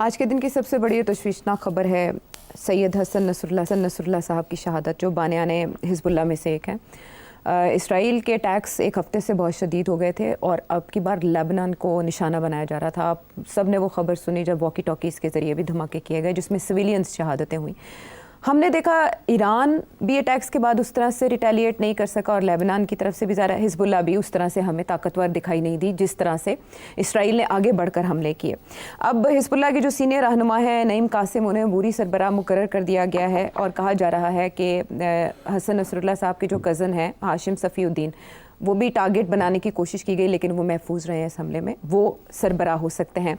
آج کے دن کی سب سے بڑی تشویشناک خبر ہے سید حسن نصراللہ صاحب کی شہادت، جو بانیان حزب اللہ میں سے ایک ہیں۔ اسرائیل کے اٹیکس ایک ہفتے سے بہت شدید ہو گئے تھے اور اب کی بار لیبنان کو نشانہ بنایا جا رہا تھا۔ آپ سب نے وہ خبر سنی جب واکی ٹاکیز کے ذریعے بھی دھماکے کیے گئے جس میں سویلینز شہادتیں ہوئیں۔ ہم نے دیکھا ایران بھی اٹیکس کے بعد اس طرح سے ریٹیلیٹ نہیں کر سکا اور لیبنان کی طرف سے بھی ظاہر حزب اللہ بھی اس طرح سے ہمیں طاقتور دکھائی نہیں دی جس طرح سے اسرائیل نے آگے بڑھ کر حملے کیے۔ اب حزب اللہ کے جو سینئر رہنما ہے نعیم قاسم، انہیں عبوری سربراہ مقرر کر دیا گیا ہے اور کہا جا رہا ہے کہ حسن نصراللہ صاحب کے جو کزن ہیں ہاشم صفی الدین، وہ بھی ٹارگٹ بنانے کی کوشش کی گئی لیکن وہ محفوظ رہے ہیں اس حملے میں، وہ سربراہ ہو سکتے ہیں۔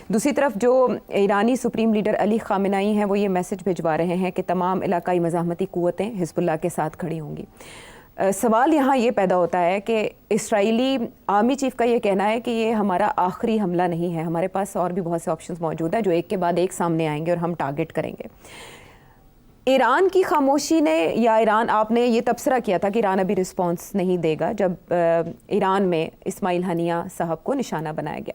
دوسری طرف جو ایرانی سپریم لیڈر علی خامنائی ہیں وہ یہ میسج بھجوا رہے ہیں کہ تمام علاقائی مزاحمتی قوتیں حزب اللہ کے ساتھ کھڑی ہوں گی۔ سوال یہاں یہ پیدا ہوتا ہے کہ اسرائیلی آرمی چیف کا یہ کہنا ہے کہ یہ ہمارا آخری حملہ نہیں ہے، ہمارے پاس اور بھی بہت سے آپشنز موجود ہیں جو ایک کے بعد ایک سامنے آئیں گے اور ہم ٹارگٹ کریں گے۔ ایران کی خاموشی نے یا ایران، آپ نے یہ تبصرہ کیا تھا کہ ایران ابھی رسپانس نہیں دے گا جب ایران میں اسماعیل ہنیہ صاحب کو نشانہ بنایا گیا۔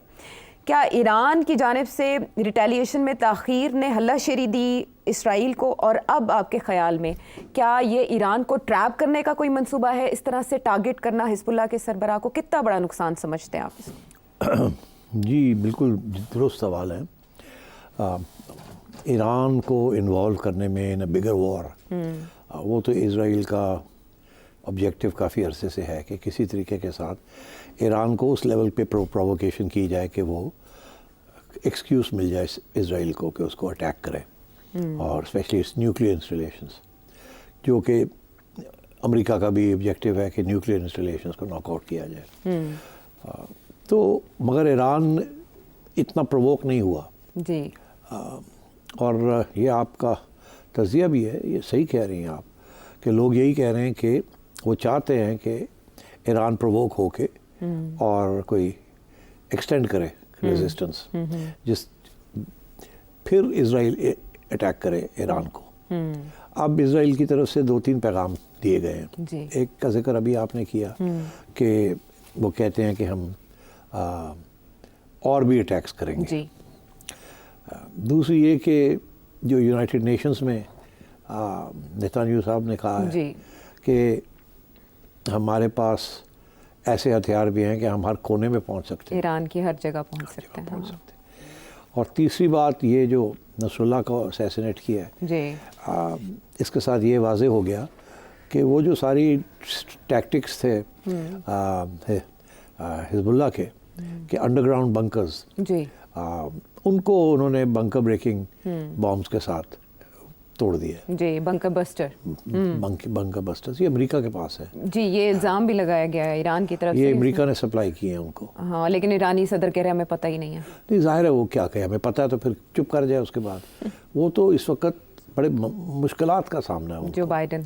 کیا ایران کی جانب سے ریٹیلیشن میں تاخیر نے ہلہ شیری دی اسرائیل کو، اور اب آپ کے خیال میں کیا یہ ایران کو ٹریپ کرنے کا کوئی منصوبہ ہے؟ اس طرح سے ٹارگٹ کرنا حزب اللہ کے سربراہ کو کتنا بڑا نقصان سمجھتے ہیں آپ؟ جی بالکل درست سوال ہے۔ ایران کو انوالو کرنے میں ان بگر وار، وہ تو اسرائیل کا آبجیکٹیو کافی عرصے سے ہے کہ کسی طریقے کے ساتھ ایران کو اس لیول پہ پروووکیشن کی جائے کہ وہ ایکسکیوز مل جائے اسرائیل کو کہ اس کو اٹیک کرے، اور اسپیشلی نیوکلیئر انسٹالیشنز، جو کہ امریکہ کا بھی آبجیکٹیو ہے کہ نیوکلیئر انسٹالیشنز کو ناک آؤٹ کیا جائے۔ تو مگر ایران اتنا پرووک نہیں ہوا جی، اور یہ آپ کا تجزیہ بھی ہے، یہ صحیح کہہ رہی ہیں آپ کہ لوگ یہی کہہ رہے ہیں کہ وہ چاہتے ہیں کہ ایران پرووک ہو کے اور کوئی ایکسٹینڈ کرے ریزسٹنس، پھر اسرائیل اٹیک کرے ایران کو۔ اب اسرائیل کی طرف سے 2-3 پیغام دیے گئے ہیں۔ ایک کا ذکر ابھی آپ نے کیا کہ وہ کہتے ہیں کہ ہم اور بھی اٹیکس کریں گے۔ دوسری یہ کہ جو یونائٹڈ نیشنز میں نیتانیاہو صاحب نے کہا ہے کہ ہمارے پاس ایسے ہتھیار بھی ہیں کہ ہم ہر کونے میں پہنچ سکتے ہیں، ایران کی ہر جگہ پہنچ سکتے ہیں۔ اور تیسری بات یہ جو نصراللہ کو اسیسینیٹ کیا ہے، اس کے ساتھ یہ واضح ہو گیا کہ وہ جو ساری ٹیکٹکس تھے حزب اللہ کے کہ انڈر گراؤنڈ بنکرز، ان کو انہوں نے بنکر بریکنگ بامز کے ساتھ توڑ دیا۔ جی، بنکر بسٹر، بنکر بسٹرز یہ امریکہ کے پاس ہے۔ جی، یہ الزام بھی لگایا گیا ہے ایران کی طرف سے، یہ امریکہ نے سپلائی کیے ہیں ان کو۔ ہاں، لیکن ایرانی صدر کہہ رہے ہیں ہمیں پتہ ہی نہیں ہے۔ نہیں، ظاہر ہے وہ کیا کہے، ہمیں پتہ ہے تو پھر چپ کر جائے اس کے بعد۔ وہ تو اس وقت بڑے مشکلات کا سامنا ہے جو بائیڈن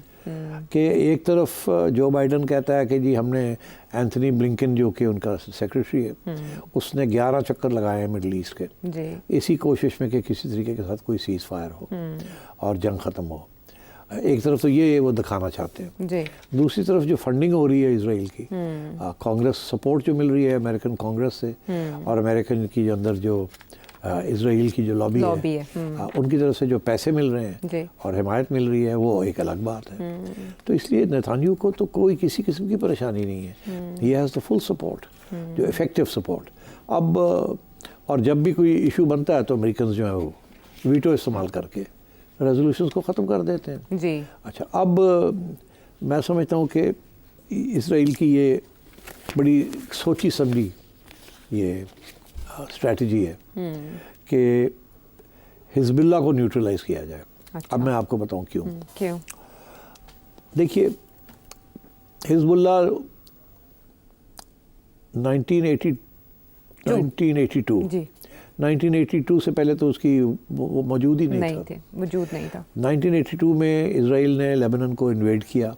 کہ ایک طرف جو بائیڈن کہتا ہے کہ جی ہم نے اینتھنی بلنکن جو کہ ان کا سیکریٹری ہے، اس نے 11 چکر لگائے ہیں مڈل ایسٹ کے، اسی کوشش میں کہ کسی طریقے کے ساتھ کوئی سیز فائر ہو اور جنگ ختم ہو۔ ایک طرف تو یہ وہ دکھانا چاہتے ہیں، دوسری طرف جو فنڈنگ ہو رہی ہے اسرائیل کی، کانگریس سپورٹ جو مل رہی ہے امریکن کانگریس سے، اور امریکن کی جو اندر جو اسرائیل کی جو لابی ہے ان کی طرف سے جو پیسے مل رہے ہیں اور حمایت مل رہی ہے، وہ ایک الگ بات ہے۔ تو اس لیے نیتانیاہو کو تو کوئی کسی قسم کی پریشانی نہیں ہے، he has the full support, جو افیکٹو سپورٹ۔ اب اور جب بھی کوئی ایشو بنتا ہے تو امریکنز جو ہیں وہ ویٹو استعمال کر کے ریزولوشنز کو ختم کر دیتے ہیں۔ اچھا، اب میں سمجھتا ہوں کہ اسرائیل کی یہ بڑی سوچی سمجھی یہ اسٹریٹجی ہے کہ حزب اللہ کو نیوٹرلائز کیا جائے۔ اب میں آپ کو بتاؤں کیوں۔ دیکھیے، حزب اللہ 1982 سے پہلے تو اس کی وہ موجود ہی نہیں تھا۔ 1982 میں اسرائیل نے لیبنان کو انویڈ کیا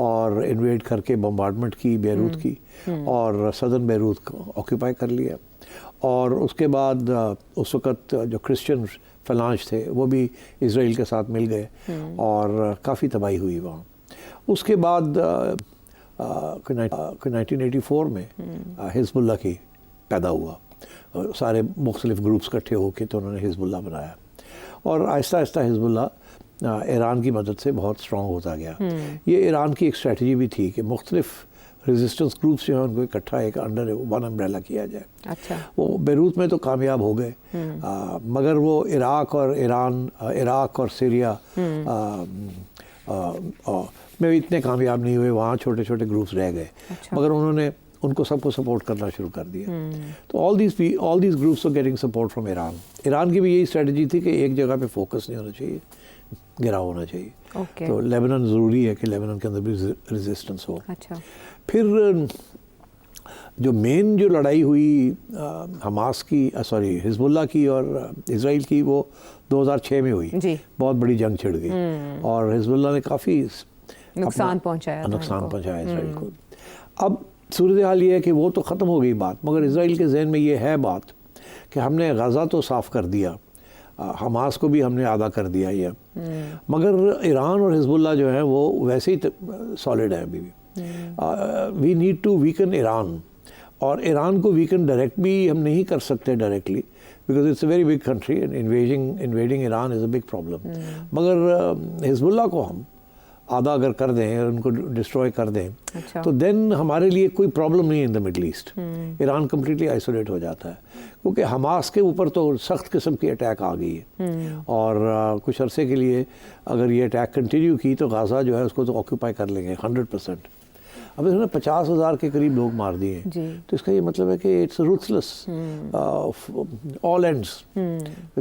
اور انویڈ کر کے بمبارڈمنٹ کی بیروت کی، اور صدرن بیروت کو آکوپائی کر لیا، اور اس کے بعد اس وقت جو کرسچن فلانج تھے وہ بھی اسرائیل کے ساتھ مل گئے اور کافی تباہی ہوئی وہاں۔ اس کے بعد 1984 میں حزب اللہ کی پیدا ہوا، سارے مختلف گروپس اکٹھے ہو کے تو انہوں نے حزب اللہ بنایا، اور آہستہ آہستہ حزب اللہ ایران کی مدد سے بہت اسٹرانگ ہوتا گیا۔ یہ ایران کی ایک اسٹریٹجی بھی تھی کہ مختلف ریزسٹنس گروپس جو ہیں ان کو اکٹھا ایک انڈر ون امبریلا کیا جائے۔ اچھا، وہ بیروت میں تو کامیاب ہو گئے، مگر وہ عراق اور ایران، عراق اور سیریا میں اتنے کامیاب نہیں ہوئے، وہاں چھوٹے چھوٹے گروپس رہ گئے، مگر انہوں نے ان کو سب کو سپورٹ کرنا شروع کر دیا۔ تو all these groups are getting support from Iran. Iran کی بھی یہی اسٹریٹجی تھی کہ ایک جگہ پہ فوکس نہیں ہونا چاہیے، گراؤ ہونا چاہیے۔ تو لیبنان ضروری ہے کہ لیبنان کے اندر بھی ریزسٹنس ہو۔ اچھا، پھر جو مین جو لڑائی ہوئی حماس کی، سوری حزب اللہ کی اور اسرائیل کی، وہ 2006 میں ہوئی، بہت بڑی جنگ چھڑ گئی، اور حزب اللہ نے کافی نقصان پہنچایا اسرائیل کو۔ اب صورتحال یہ ہے کہ وہ تو ختم ہو گئی بات، مگر اسرائیل کے ذہن میں یہ ہے بات کہ ہم نے غزہ تو صاف کر دیا، حماس کو بھی ہم نے آدھا کر دیا یہ، مگر ایران اور حزب اللہ جو ہیں وہ ویسے ہی سالڈ ہیں ابھی بھی۔ وی نیڈ ٹو ویکن ایران، اور ایران کو ویکن ڈائریکٹ بھی ہم نہیں کر سکتے directly, because it's a very big country, invading Iran is a big problem, مگر حزب اللہ کو ہم آدھا اگر کر دیں اور ان کو ڈسٹروائے کر دیں تو دین ہمارے لیے کوئی پرابلم نہیں ہے in the Middle East. Iran completely isolate ہو جاتا ہے، کیونکہ حماس کے اوپر تو سخت قسم کی اٹیک آ گئی ہے، اور کچھ عرصے کے لیے اگر یہ اٹیک کنٹینیو کی تو غزہ جو ہے اس کو تو آکوپائی کر لیں گے 100%۔ اب انہوں نے 50,000 کے قریب لوگ مار دیے ہیں، تو اس کا یہ مطلب ہے کہ اٹس روتھلیس آل اینڈس،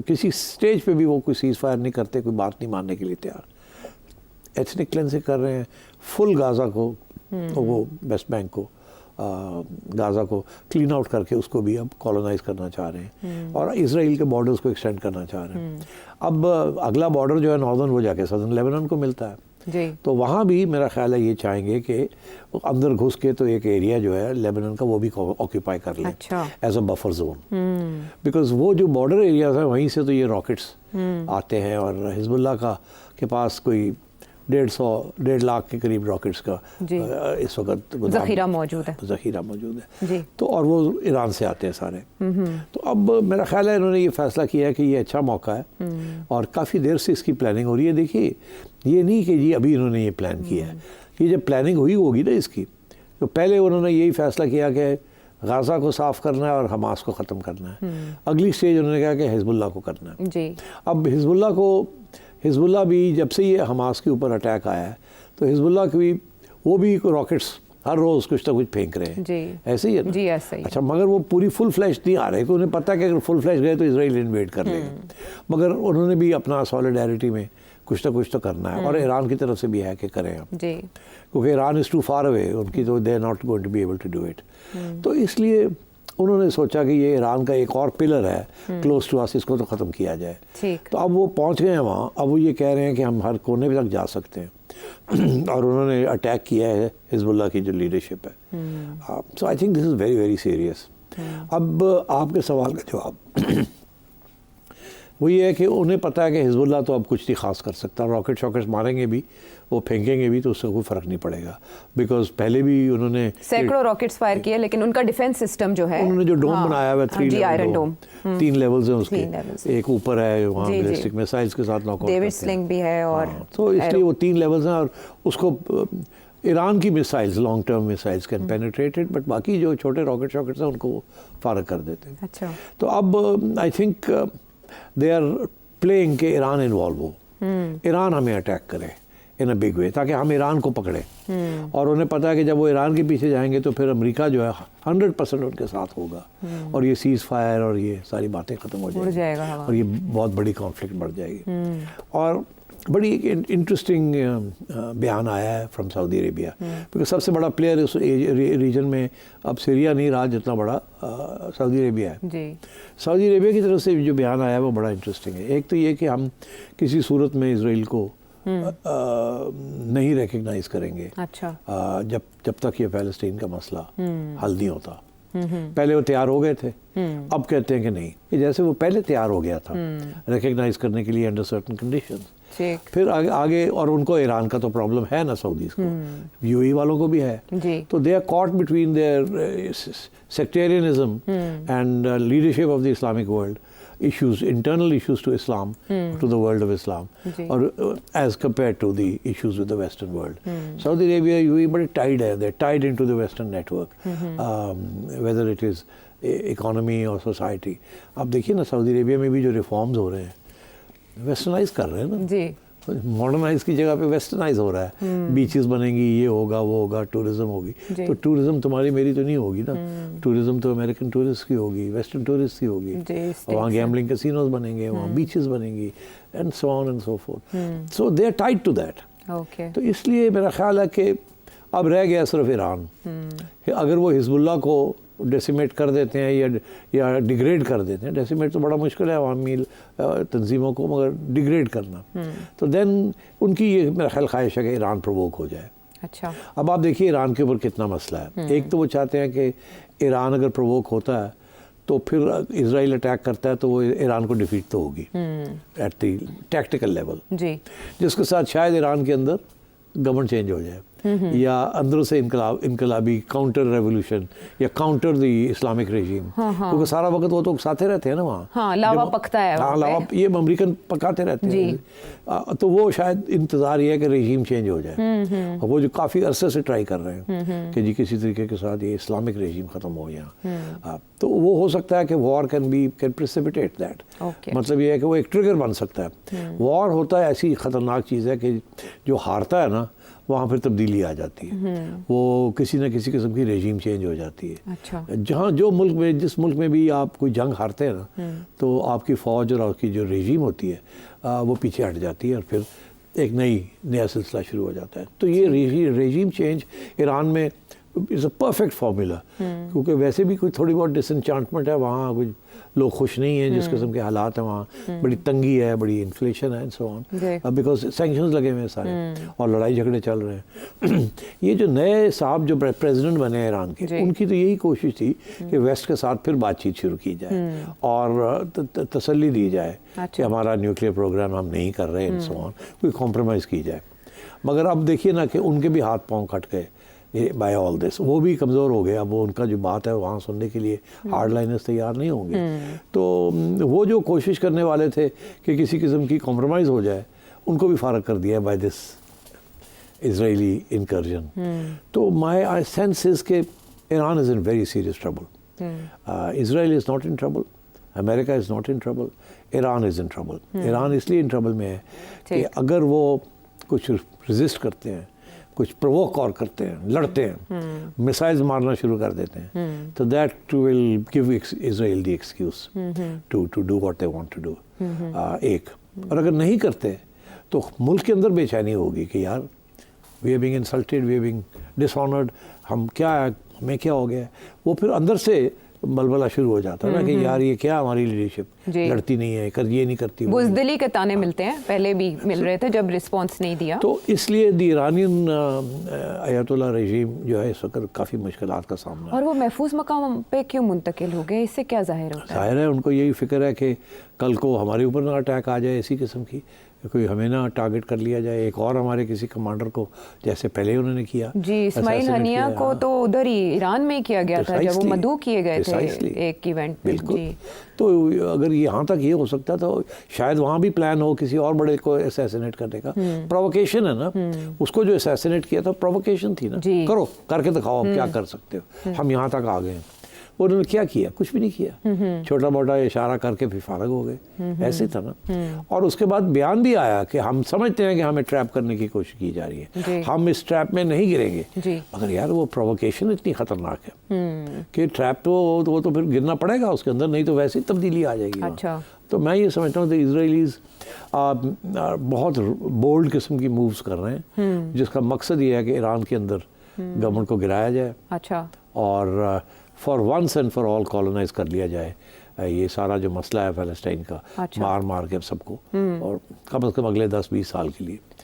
کسی سٹیج پہ بھی وہ کوئی سیز فائر نہیں کرتے، کوئی بات نہیں ماننے کے لیے تیار، ایتھنک کلینزنگ کر رہے ہیں فل غازہ کو، وہ ویسٹ بینک کو، غازہ کو کلین آؤٹ کر کے اس کو بھی اب کالونائز کرنا چاہ رہے ہیں، اور اسرائیل کے بارڈرز کو ایکسٹینڈ کرنا چاہ رہے ہیں۔ اب اگلا بارڈر جو ہے ناردرن وہ جا کے سدرن لیبنان کو ملتا ہے، تو وہاں بھی میرا خیال ہے یہ چاہیں گے کہ اندر گھس کے تو ایک ایریا جو ہے لیبنان کا وہ بھی آکیوپائی کر لیں as a buffer zone, because وہ جو بارڈر ایریاز ہیں وہیں سے تو یہ راکٹس آتے ہیں، اور حزب اللہ کے پاس کوئی 1.5 لاکھ کے قریب راکٹس کا اس وقت ذخیرہ موجود ہے، تو اور وہ ایران سے آتے ہیں سارے۔ تو اب میرا خیال ہے انہوں نے یہ فیصلہ کیا ہے کہ یہ اچھا موقع ہے، اور کافی دیر سے اس کی پلاننگ ہو رہی ہے۔ دیکھیے یہ نہیں کہ جی ابھی انہوں نے یہ پلان کیا ہے، یہ جب پلاننگ ہوئی ہوگی نا اس کی، تو پہلے انہوں نے یہی فیصلہ کیا کہ غزہ کو صاف کرنا ہے اور حماس کو ختم کرنا ہے، اگلی سٹیج انہوں نے کہا کہ حزب اللہ کو کرنا ہے۔ اب حزب اللہ بھی جب سے یہ حماس کے اوپر اٹیک آیا ہے تو حزب اللہ کی بھی وہ بھی راکٹس ہر روز کچھ نہ کچھ پھینک رہے ہیں، ایسے ہی ہے نا؟ اچھا، مگر وہ پوری فل فلیش نہیں آ رہے، کہ انہیں پتہ ہے کہ اگر فل فلیش گئے تو اسرائیل انویڈ کر لے گا، مگر انہوں نے بھی اپنا سالیڈیرٹی میں کچھ نہ کچھ تو کرنا ہے، اور ایران کی طرف سے بھی ہے کہ کریں ہم، کیونکہ Iran is too far away, ان کی تو they are not going to be able to do it. تو اس لیے انہوں نے سوچا کہ یہ ایران کا ایک اور پلر ہے کلوز ٹو اس، اس کو تو ختم کیا جائے۔ تو اب وہ پہنچ گئے ہیں وہاں، اب وہ یہ کہہ رہے ہیں کہ ہم ہر کونے پہ تک جا سکتے ہیں، اور انہوں نے اٹیک کیا ہے حزب اللہ کی جو لیڈرشپ ہے۔ So I think this is very very serious. اب آپ کے سوال کا جواب وہ یہ ہے کہ انہیں پتہ ہے کہ حزب اللہ تو اب کچھ نہیں خاص کر سکتا، راکٹ شاکٹس ماریں گے بھی، وہ پھینکیں گے بھی، تو اس سے کوئی فرق نہیں پڑے گا، بیکاز پہلے بھی انہوں نے سینکڑوں راکٹس فائر کیے، لیکن ان کا ڈیفنس سسٹم جو ہے، انہوں نے جو ڈوم بنایا ہوا ہے آئرن ڈوم، 3 لیولز ہیں اس کے، ایک اوپر ہے وہاں بیلسٹک میسائلز کے ساتھ ناک آؤٹ ڈیوڈ سلنگ بھی ہے، اور تو اس لیے وہ 3 لیولز ہیں، اور اس کو ایران کی میسائلز لانگ ٹرم میسائلز کین پینیٹریٹڈ، بٹ باقی جو چھوٹے راکٹ شاکٹس ہیں ان کو فارغ کر دیتے ہیں۔ اچھا، تو اب I think they are playing کہ ایران انوالو ہو، ایران ہمیں اٹیک کرے ان اے بگ وے، تاکہ ہم ایران کو پکڑیں، اور انہیں پتہ ہے کہ جب وہ ایران کے پیچھے جائیں گے تو پھر امریکہ جو ہے 100% ان کے ساتھ ہوگا، اور یہ سیز فائر اور یہ ساری باتیں ختم ہو جائیں گی، اور یہ بہت بڑی کانفلکٹ بڑھ جائے گی۔ اور بڑی ایک انٹرسٹنگ بیان آیا ہے فرام سعودی عربیہ، کیونکہ سب سے بڑا پلیئر اس ریجن میں اب سیریا نہیں رہا جتنا بڑا سعودی عربیہ ہے۔ سعودی عربیہ کی طرف سے جو بیان آیا ہے وہ بڑا انٹرسٹنگ ہے۔ ایک تو یہ کہ ہم کسی صورت میں اسرائیل کو نہیں ریکگنائز کریں گے جب تک یہ فلسطین کا مسئلہ حل نہیں ہوتا، پہلے وہ تیار ہو گئے تھے, اب کہتے ہیں کہ نہیں, کہ جیسے وہ پہلے تیار ہو گیا تھا ریکگنائز کرنے کے لیے انڈر سرٹن کنڈیشنز. پھر آگے اور ان کو ایران کا تو پرابلم ہے نا سعودیز کو, یو اے والوں کو بھی ہے, تو they are caught between their sectarianism and leadership of the Islamic world issues, internal issues to Islam, to the world of Islam, or as compared to the issues with the Western world. Saudi Arabia, UAE, but tied hai, they're tied into the Western network, whether it is economy or society. اب دیکھیے نا سعودی عربیہ میں بھی جو reforms ہو رہے ہیں, westernised کر رہے ہیں نا, جی ماڈرنائز کی جگہ پہ ویسٹرنائز ہو رہا ہے. بیچز بنیں گی, یہ ہوگا, وہ ہوگا, ٹورزم ہوگی. تو ٹورزم تمہاری میری تو نہیں ہوگی نا, ٹورزم تو امریکن ٹورسٹ کی ہوگی, ویسٹرن ٹورسٹ کی ہوگی. وہاں گیمبلنگ کسینوز بنیں گے, وہاں بیچز بنیں گی, and so on and so forth. So they are tied to that. تو اس لیے میرا خیال ہے کہ اب رہ گیا صرف ایران. اگر وہ حزب اللہ کو ڈیسیمیٹ کر دیتے ہیں یا ڈیگریڈ کر دیتے ہیں, ڈیسیمیٹ تو بڑا مشکل ہے عوامی تنظیموں کو, مگر ڈیگریڈ کرنا, تو دین ان کی یہ میرا خیال خواہش ہے کہ ایران پرووک ہو جائے. اچھا, اب آپ دیکھیے ایران کے اوپر کتنا مسئلہ ہے. ایک تو وہ چاہتے ہیں کہ ایران اگر پرووک ہوتا ہے تو پھر اسرائیل اٹیک کرتا ہے تو وہ ایران کو ڈیفیٹ تو ہوگی ایٹ دی ٹیکٹیکل لیول, جس کے ساتھ شاید ایران کے اندر گورنمنٹ چینج ہو جائے, یا اندر سے انقلابی کاؤنٹر ریولوشن یا کاؤنٹر دی اسلامک رجیم, کیونکہ سارا وقت وہ تو اکساتے رہتے ہیں نا وہاں, لاوا پکتا ہے, لاوا یہ امریکن پکاتے رہتے ہیں, تو وہ شاید انتظار یہ ہے کہ رجیم چینج ہو جائے. وہ جو کافی عرصے سے ٹرائی کر رہے ہیں کہ جی کسی طریقے کے ساتھ یہ اسلامک رجیم ختم ہو یہاں, تو وہ ہو سکتا ہے کہ وار کین پریسیپیٹیٹ دیٹ. مطلب یہ ہے کہ وہ ایک ٹریگر بن سکتا ہے. وار ہوتا ہے ایسی خطرناک چیز ہے کہ جو ہارتا ہے نا وہاں پھر تبدیلی آ جاتی ہے, وہ کسی نہ کسی قسم کی رجیم چینج ہو جاتی ہے. جہاں جو ملک میں, جس ملک میں بھی آپ کوئی جنگ ہارتے ہیں نا, تو آپ کی فوج اور آپ کی جو رجیم ہوتی ہے وہ پیچھے ہٹ جاتی ہے, اور پھر ایک نیا سلسلہ شروع ہو جاتا ہے. تو یہ رجیم چینج ایران میں از اے پرفیکٹ فارمولا, کیونکہ ویسے بھی کوئی تھوڑی بہت ڈس انچانٹمنٹ ہے وہاں, کچھ لوگ خوش نہیں ہیں جس قسم کے حالات ہیں وہاں, بڑی تنگی ہے, بڑی انفلیشن ہے, and so on, because sanctions لگے ہوئے ہیں سارے, اور لڑائی جھگڑے چل رہے ہیں. یہ جو نئے صاحب جو پریزیڈنٹ بنے ہیں ایران کے, ان کی تو یہی کوشش تھی کہ ویسٹ کے ساتھ پھر بات چیت شروع کی جائے اور تسلی دی جائے کہ ہمارا نیوکلیئر پروگرام ہم نہیں کر رہے, اینڈ سو آن, کوئی کمپرومائز کی جائے. مگر اب دیکھیے نا کہ ان کے بھی ہاتھ پاؤں کھٹ گئے بائی آل دس, وہ بھی کمزور ہو گیا. اب وہ ان کا جو بات ہے وہاں سننے کے لیے ہارڈ لائنرز تیار نہیں ہوں گے. تو وہ جو کوشش کرنے والے تھے کہ کسی قسم کی کمپرومائز ہو جائے, ان کو بھی فارغ کر دیا بائی دس اسرائیلی انکرجن. تو مائی سینس از کہ Iran is in very serious trouble. Israel is not in trouble, امریکہ is not in trouble, Iran is in trouble. Iran اس لیے ان ٹربل میں ہے کہ اگر وہ کچھ ریزسٹ کرتے ہیں, کچھ پرووک اور کرتے ہیں, لڑتے ہیں, میسائلز مارنا شروع کر دیتے ہیں, تو that will give Israel the excuse to do what they want to do. ایک, اور اگر نہیں کرتے تو ملک کے اندر بے چینی ہوگی کہ یار we are being insulted, we are being dishonoured, ہم کیا, ہمیں کیا ہو گیا. وہ پھر اندر سے بلبلہ شروع ہو جاتا ہے نا کہ یار یہ کیا ہماری لیڈرشپ لڑتی نہیں ہے, یہ نہیں کرتی. بزدلی کے تانے ملتے ہیں, پہلے بھی مل رہے تھے جب رسپانس نہیں دیا. تو اس لیے دی ایرانین آیت اللہ رجیم جو ہے اس وقت کافی مشکلات کا سامنا ہے. اور وہ محفوظ مقام پہ کیوں منتقل ہو گئے, اس سے کیا ظاہر ہوتا ہے؟ ظاہر ہے ان کو یہی فکر ہے کہ کل کو ہمارے اوپر نہ اٹیک آ جائے اسی قسم کی, کوئی ہمیں نہ ٹارگٹ کر لیا جائے, ایک اور ہمارے کسی کمانڈر کو, جیسے پہلے انہوں نے کیا. جی, اسماعیل ہنیہ کو تو ادھر ہی ایران میں کیا گیا تھا جب وہ مدعو کیے گئے تھے ایک ایونٹ میں. بالکل. تو اگر یہاں تک یہ ہو سکتا تو شاید وہاں بھی پلان ہو کسی اور بڑے کو اسیسینیٹ کرنے کا. پرووکیشن ہے نا, اس کو جو اسیسینیٹ کیا تھا پرووکیشن تھی نا, کرو, کر کے دکھاؤ کیا کر سکتے ہو, ہم یہاں تک آ گئے ہیں. انہوں نے کیا کیا, کچھ بھی نہیں کیا, چھوٹا موٹا اشارہ کر کے پھر فارغ ہو گئے, ایسے تھا نا. اور اس کے بعد بیان بھی آیا کہ ہم سمجھتے ہیں کہ ہمیں ٹریپ کرنے کی کوشش کی جا رہی ہے, ہم اس ٹریپ میں نہیں گریں گے. مگر یار وہ پرووکیشن اتنی خطرناک ہے کہ ٹریپ تو وہ تو پھر گرنا پڑے گا اس کے اندر, نہیں تو ویسے ہی تبدیلی آ جائے گی. تو میں یہ سمجھتا ہوں کہ اسرائیلیز بہت بولڈ قسم کی مووز کر رہے ہیں, جس کا مقصد یہ ہے کہ ایران کے اندر گورنمنٹ کو گرایا جائے اور for once and for all colonise کر لیا جائے یہ سارا جو مسئلہ ہے فلسطین کا, مار کے سب کو, اور کم از کم اگلے 10-20 سال کے لیے.